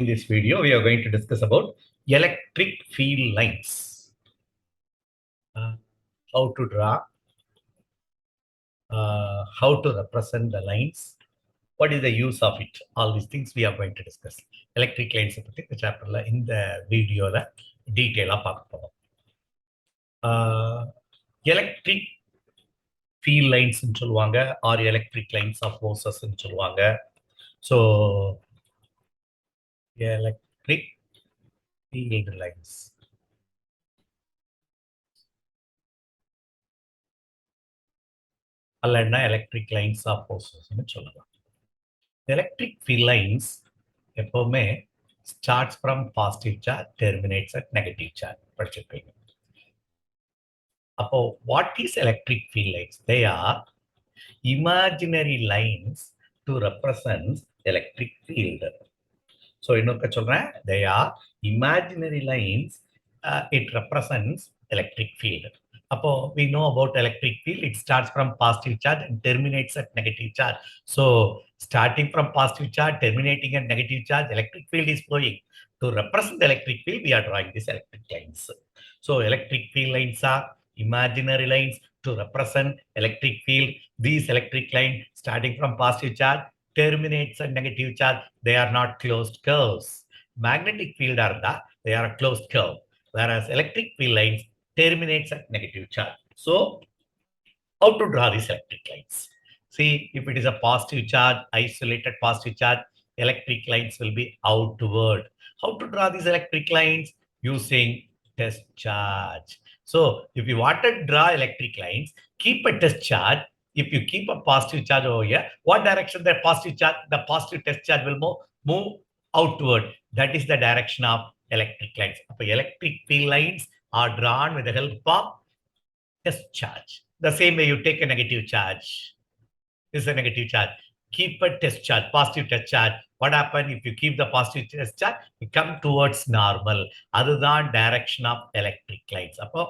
In this video, we are going to discuss about electric field lines. How to draw, how to represent the lines, what is the use of it. All these things we are going to discuss. Electric lines பத்தி இந்த சாப்டர்ல இந்த வீடியோல டீடைலா பார்க்க போறோம். Electric field lines ன்னு சொல்லுவாங்க are electric lines of forces ன்னு சொல்லுவாங்க. So electric field lines. அல்லனா எலக்ட்ரிக் லைன்ஸ் ஆஃப் ஃபோர்சஸ்னு சொல்லலாம். எலக்ட்ரிக் ஃபீல்ட் லைன்ஸ் எப்பவுமே starts from positive charge terminates at negative charge படிச்சிருப்பீங்க. அப்போ what is electric field lines? They are imaginary lines to represent electric field. So இன்னொருக்க சொல்றேன், they are imaginary lines, it represents electric field. Appo, we know about electric field. It starts from positive charge and terminates at negative charge. So, starting from positive charge, terminating at negative charge, electric field is flowing. To represent the electric field, we are drawing these electric lines. So, electric field lines are imaginary lines to represent electric field. These electric lines, starting from positive charge, terminates at negative charge. They are not closed curves. Magnetic field are they are a closed curve. Whereas electric field lines terminates at negative charge. So, how to draw these electric lines? See, if it is a positive charge, isolated positive charge, electric lines will be outward. How to draw these electric lines? Using test charge. So, if you want to draw electric lines, keep a test charge. If you keep a positive charge over here, what direction the positive charge, the positive test charge will move outward. That is the direction of electric lines. So, electric field lines are drawn with the help of test charge. The same way you take a negative charge. This is a negative charge. Keep a test charge, positive test charge. What happens if you keep the positive test charge? You come towards normal. Other than direction of electric lines. Appo,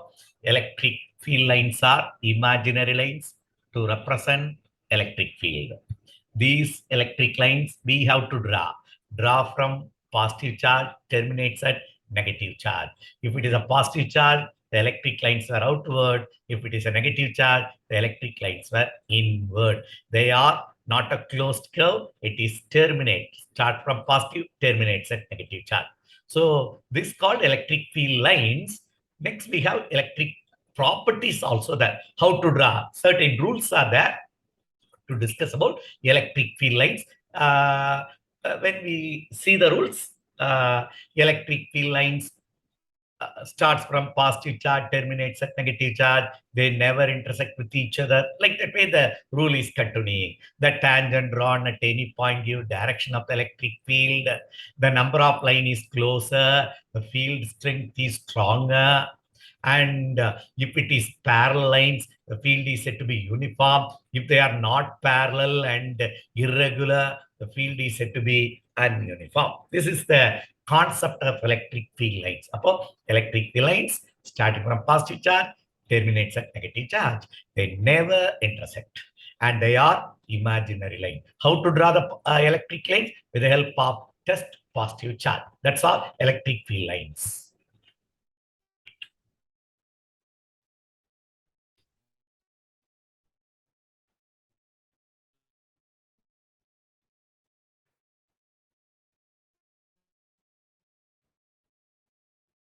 electric field lines are imaginary lines to represent electric field. These electric lines we have to draw. Draw from positive charge, terminates at negative charge. If it is a positive charge, the electric lines were outward. If it is a negative charge, the electric lines were inward. They are not a closed curve. It is terminate. Start from positive, terminates at negative charge. So this is called electric field lines. Next we have electric properties also there. How to draw? Certain rules are there to discuss about electric field lines. When we see the rules, electric field lines starts from positive charge, terminates at negative charge. They never intersect with each other. Like that way the rule is continuing. The tangent drawn at any point give direction of the electric field. The number of line is closer. The field strength is stronger. And if it is parallel lines, the field is said to be uniform. If they are not parallel and irregular, the field is said to be ununiform. This is the concept of electric field lines. Appo, electric field lines starting from positive charge, terminates at negative charge. They never intersect. And they are imaginary line. How to draw the electric lines? With the help of test positive charge. That's all electric field lines.